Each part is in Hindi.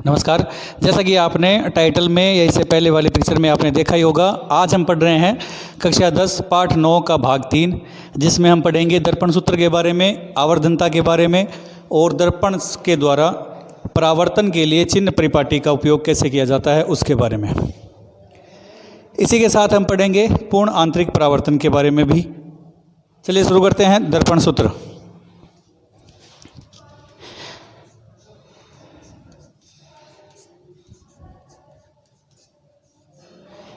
नमस्कार। जैसा कि आपने टाइटल में या इससे पहले वाले पिक्चर में आपने देखा ही होगा, आज हम पढ़ रहे हैं कक्षा 10 पाठ 9 का भाग 3, जिसमें हम पढ़ेंगे दर्पण सूत्र के बारे में, आवर्धनता के बारे में और दर्पण के द्वारा परावर्तन के लिए चिन्ह परिपाटी का उपयोग कैसे किया जाता है उसके बारे में। इसी के साथ हम पढ़ेंगे पूर्ण आंतरिक परावर्तन के बारे में भी। चलिए शुरू करते हैं। दर्पण सूत्र।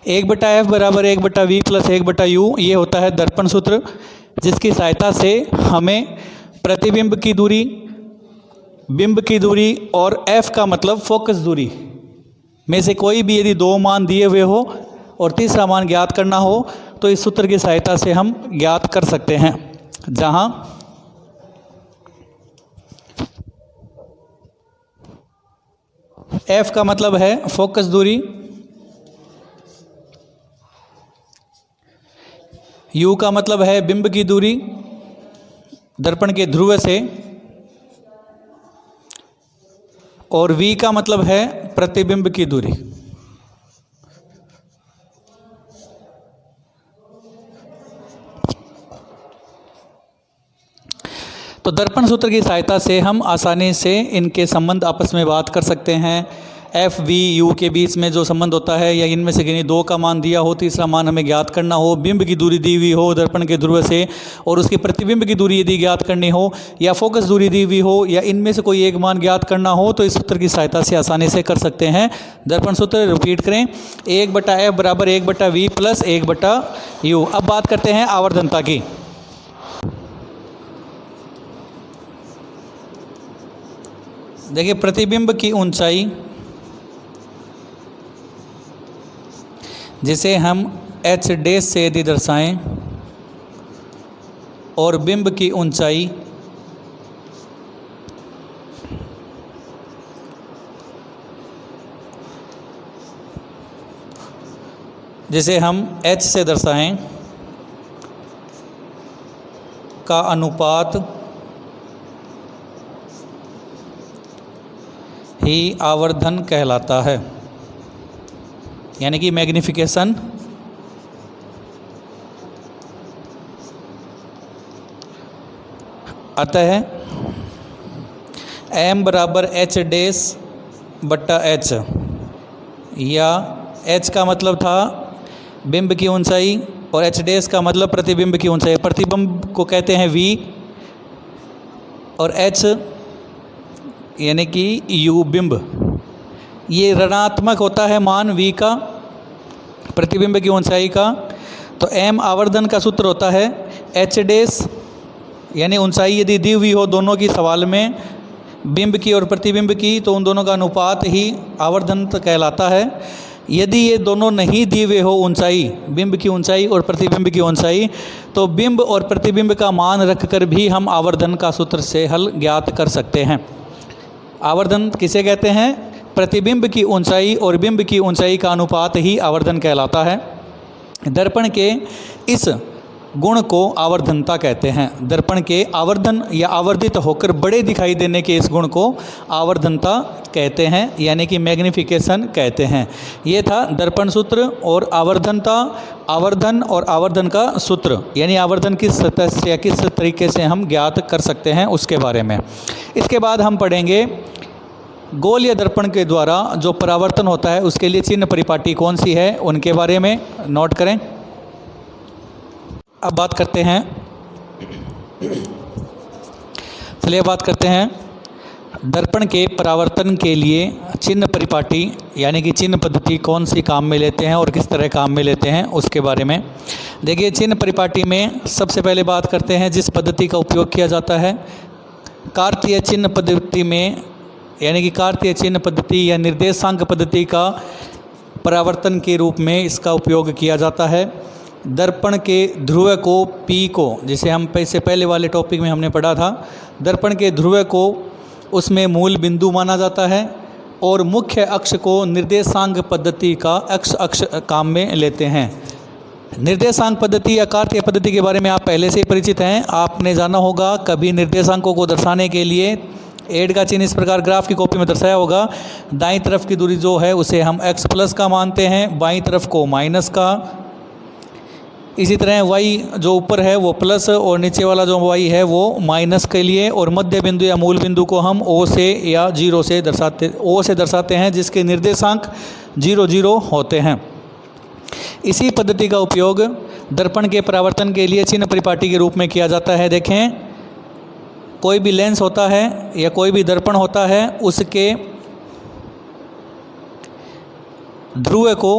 एक बटा एफ बराबर 1/v प्लस 1/u, ये होता है दर्पण सूत्र, जिसकी सहायता से हमें प्रतिबिंब की दूरी, बिंब की दूरी और f का मतलब फोकस दूरी में से कोई भी यदि दो मान दिए हुए हो और तीसरा मान ज्ञात करना हो तो इस सूत्र की सहायता से हम ज्ञात कर सकते हैं। जहां f का मतलब है फोकस दूरी, u का मतलब है बिंब की दूरी दर्पण के ध्रुव से, और v का मतलब है प्रतिबिंब की दूरी। तो दर्पण सूत्र की सहायता से हम आसानी से इनके संबंध आपस में बात कर सकते हैं। एफ वी यू के बीच में जो संबंध होता है, या इनमें से किन्हीं दो का मान दिया हो, तीसरा मान हमें ज्ञात करना हो, बिंब की दूरी दी हुई हो दर्पण के ध्रुव से और उसकी प्रतिबिंब की दूरी यदि ज्ञात करनी हो, या फोकस दूरी दी हुई हो, या इनमें से कोई एक मान ज्ञात करना हो, तो इस सूत्र की सहायता से आसानी से कर सकते हैं। दर्पण सूत्र रिपीट करें, 1/f बराबर 1/v प्लस 1/u। अब बात करते हैं आवर्धनता की। देखिए, प्रतिबिंब की ऊंचाई जिसे हम h डैश से यदि दर्शाएं और बिंब की ऊंचाई जिसे हम h से दर्शाएं का अनुपात ही आवर्धन कहलाता है, यानी कि मैग्निफिकेशन। अतः m बराबर h डैश बट्टा h, या h का मतलब था बिंब की ऊंचाई और h डैश का मतलब प्रतिबिंब की ऊंचाई। प्रतिबिंब को कहते हैं v और h यानी कि u बिंब, ये ऋणात्मक होता है मान v का प्रतिबिंब की ऊंचाई का। तो m आवर्धन का सूत्र होता है h डैश, यानी ऊंचाई यदि दी हुई हो दोनों की सवाल में, बिंब की और प्रतिबिंब की, तो उन दोनों का अनुपात ही आवर्धन कहलाता है। यदि ये दोनों नहीं दिए हुए हो ऊंचाई, बिंब की ऊंचाई और प्रतिबिंब की ऊंचाई, तो बिंब और प्रतिबिंब का मान रखकर भी हम आवर्धन का सूत्र से हल ज्ञात कर सकते हैं। आवर्धन किसे कहते हैं? प्रतिबिंब की ऊंचाई और बिंब की ऊंचाई का अनुपात ही आवर्धन कहलाता है। दर्पण के इस गुण को आवर्धनता कहते हैं। दर्पण के आवर्धन या आवर्धित होकर बड़े दिखाई देने के इस गुण को आवर्धनता कहते हैं, यानी कि मैग्निफिकेशन कहते हैं। ये था दर्पण सूत्र और आवर्धनता, आवर्धन और आवर्धन का सूत्र, यानी आवर्धन किस सतह से या किस तरीके से हम ज्ञात कर सकते हैं उसके बारे में। इसके बाद हम पढ़ेंगे गोलीय दर्पण के द्वारा जो परावर्तन होता है उसके लिए चिन्ह परिपाटी कौन सी है, उनके बारे में नोट करें। अब बात करते हैं, चलिए बात करते हैं दर्पण के परावर्तन के लिए चिन्ह परिपाटी, यानी कि चिन्ह पद्धति कौन सी काम में लेते हैं और किस तरह काम में लेते हैं उसके बारे में। देखिए, चिन्ह परिपाटी में सबसे पहले बात करते हैं जिस पद्धति का उपयोग किया जाता है। कार्तीय चिन्ह पद्धति में, यानी कि कार्तीय चिन्ह पद्धति या निर्देशांक पद्धति का परावर्तन के रूप में इसका उपयोग किया जाता है। दर्पण के ध्रुव को P को, जिसे हम इससे पहले वाले टॉपिक में हमने पढ़ा था, दर्पण के ध्रुव को उसमें मूल बिंदु माना जाता है और मुख्य अक्ष को निर्देशांक पद्धति का अक्ष काम में लेते हैं। निर्देशांक पद्धति या कार्तीय पद्धति के बारे में आप पहले से ही परिचित हैं। आपने जाना होगा कभी निर्देशांकों को दर्शाने के लिए ऐड का चिन्ह इस प्रकार ग्राफ की कॉपी में दर्शाया होगा। दाईं तरफ की दूरी जो है उसे हम x प्लस का मानते हैं, बाईं तरफ को माइनस का। इसी तरह y जो ऊपर है वो प्लस और नीचे वाला जो y है वो माइनस के लिए। और मध्य बिंदु या मूल बिंदु को हम O से या 0 से दर्शाते हैं, जिसके निर्देशांक 0 0 होते हैं। इसी पद्धति का उपयोग दर्पण के परावर्तन के लिए चिन्ह परिपाटी के रूप में किया जाता है। देखें, कोई भी लेंस होता है या कोई भी दर्पण होता है, उसके ध्रुव को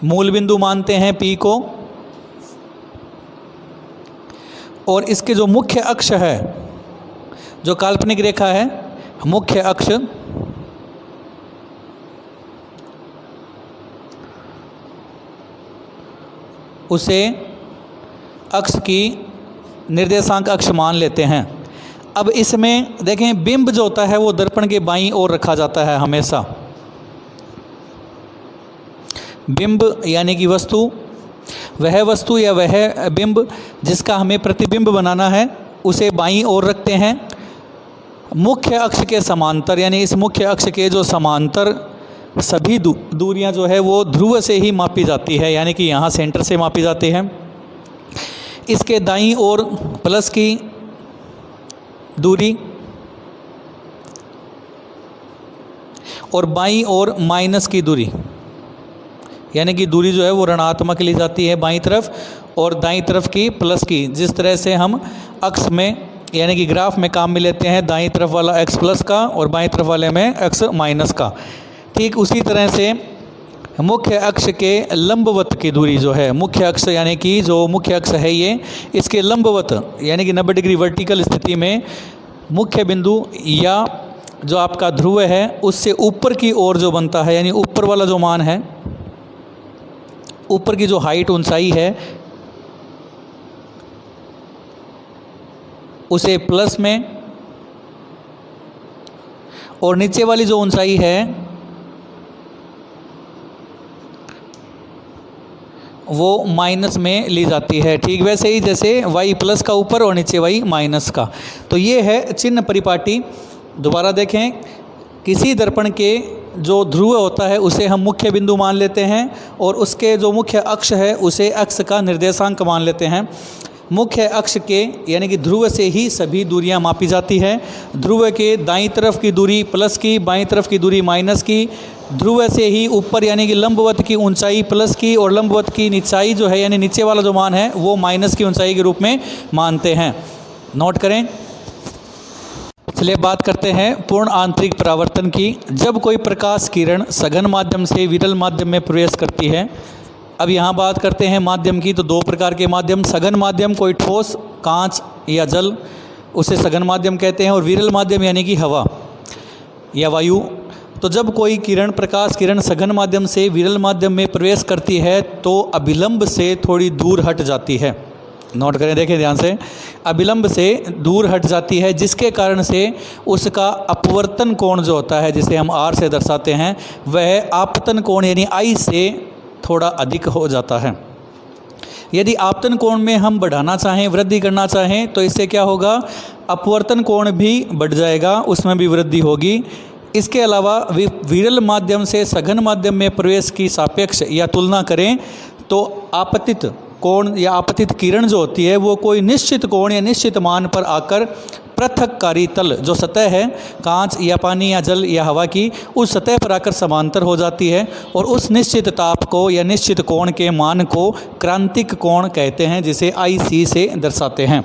मूल बिंदु मानते हैं P को, और इसके जो मुख्य अक्ष है, जो काल्पनिक रेखा है, मुख्य अक्ष उसे अक्ष की निर्देशांक अक्ष मान लेते हैं। अब इसमें देखें, बिंब जो होता है वो दर्पण के बाईं ओर रखा जाता है हमेशा। बिंब यानी कि वस्तु, वह वस्तु या वह बिंब जिसका हमें प्रतिबिंब बनाना है, उसे बाईं ओर रखते हैं। मुख्य अक्ष के समांतर, यानी इस मुख्य अक्ष के जो समांतर सभी दूरियां जो है वो ध्रुव से ही मापी जाती है, यानी कि यहाँ सेंटर से मापी जाती है। इसके दाईं ओर प्लस की दूरी और बाईं ओर माइनस की दूरी, यानी कि दूरी जो है वो ऋणात्मक ली जाती है बाईं तरफ, और दाईं तरफ की प्लस की। जिस तरह से हम अक्ष में यानी कि ग्राफ में काम में लेते हैं दाईं तरफ वाला x प्लस का और बाईं तरफ वाले में x माइनस का, ठीक उसी तरह से मुख्य अक्ष के लंबवत की दूरी जो है, मुख्य अक्ष यानी कि जो मुख्य अक्ष है ये, इसके लंबवत यानी कि 90 डिग्री वर्टिकल स्थिति में मुख्य बिंदु या जो आपका ध्रुव है उससे ऊपर की ओर जो बनता है, यानी ऊपर वाला जो मान है, ऊपर की जो हाइट ऊंचाई है, उसे प्लस में, और नीचे वाली जो ऊंचाई है वो माइनस में ली जाती है। ठीक वैसे ही जैसे y प्लस का ऊपर और नीचे y माइनस का। तो ये है चिन्ह परिपाटी। दोबारा देखें, किसी दर्पण के जो ध्रुव होता है उसे हम मुख्य बिंदु मान लेते हैं, और उसके जो मुख्य अक्ष है उसे अक्ष का निर्देशांक मान लेते हैं। मुख्य अक्ष के यानी कि ध्रुव से ही सभी दूरियां मापी जाती है। ध्रुव के दाईं तरफ की दूरी प्लस की, बाईं तरफ की दूरी माइनस की। ध्रुव से ही ऊपर यानी कि लंबवत की ऊंचाई प्लस की, और लंबवत की नीचाई जो है यानी नीचे वाला जो मान है वो माइनस की ऊंचाई के रूप में मानते हैं। नोट करें। चलिए बात करते हैं पूर्ण आंतरिक परावर्तन की। जब कोई प्रकाश किरण सघन माध्यम से विरल माध्यम में प्रवेश करती है। अब यहाँ बात करते हैं माध्यम की, तो दो प्रकार के माध्यम, सघन माध्यम कोई ठोस कांच या जल, उसे सघन माध्यम कहते हैं, और विरल माध्यम यानी कि हवा या वायु। तो जब कोई किरण, प्रकाश किरण सघन माध्यम से विरल माध्यम में प्रवेश करती है तो अभिलंब से थोड़ी दूर हट जाती है। नोट करें, देखें ध्यान से, अभिलंब से दूर हट जाती है, जिसके कारण से उसका अपवर्तन कोण जो होता है, जिसे हम R से दर्शाते हैं, वह आपतन कोण यानी I से थोड़ा अधिक हो जाता है। यदि आपतन कोण में हम बढ़ाना चाहें, वृद्धि करना चाहें, तो इससे क्या होगा, अपवर्तन कोण भी बढ़ जाएगा, उसमें भी वृद्धि होगी। इसके अलावा विरल माध्यम से सघन माध्यम में प्रवेश की सापेक्ष या तुलना करें तो आपतित कोण या आपतित किरण जो होती है वो कोई निश्चित कोण या निश्चित मान पर आकर पृथक्कारी तल, जो सतह है कांच या पानी या जल या हवा की, उस सतह पर आकर समांतर हो जाती है, और उस निश्चित ताप को या निश्चित कोण के मान को क्रांतिक कोण कहते हैं, जिसे IC से दर्शाते हैं।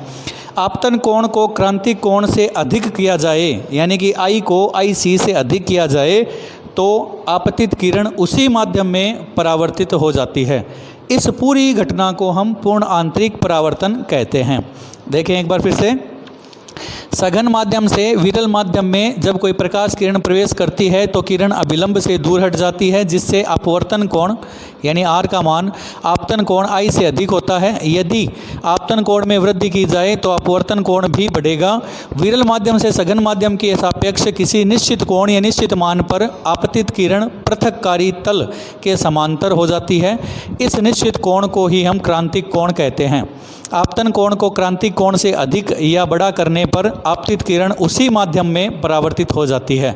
आपतन कोण को क्रांतिक कोण से अधिक किया जाए, यानी कि I को IC से अधिक किया जाए, तो आपतित किरण उसी माध्यम में परावर्तित हो जाती है। इस पूरी घटना को हम पूर्ण आंतरिक परावर्तन कहते हैं। देखें एक बार फिर से, सघन माध्यम से विरल माध्यम में जब कोई प्रकाश किरण प्रवेश करती है तो किरण अभिलंब से दूर हट जाती है, जिससे अपवर्तन कोण यानी R का मान आपतन कोण I से अधिक होता है। यदि आपतन कोण में वृद्धि की जाए तो अपवर्तन कोण भी बढ़ेगा। विरल माध्यम से सघन माध्यम के सापेक्ष किसी निश्चित कोण या निश्चित मान पर आपतित किरण पृथक्कारी तल के समांतर हो जाती है। इस निश्चित कोण को ही हम क्रांतिक कोण कहते हैं। आपतन कोण को क्रांति कोण से अधिक या बड़ा करने पर आपतित किरण उसी माध्यम में परावर्तित हो जाती है।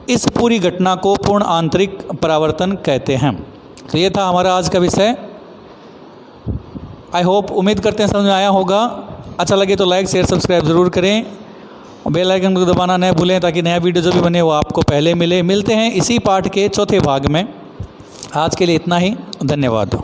इस पूरी घटना को पूर्ण आंतरिक परावर्तन कहते हैं। तो ये था हमारा आज का विषय। आई होप, उम्मीद करते हैं समझ में आया होगा। अच्छा लगे तो लाइक शेयर सब्सक्राइब ज़रूर करें और बेल आइकन को दबाना न भूलें ताकि नया वीडियो जो भी बने वो आपको पहले मिले। मिलते हैं इसी पाठ के चौथे भाग में। आज के लिए इतना ही, धन्यवाद।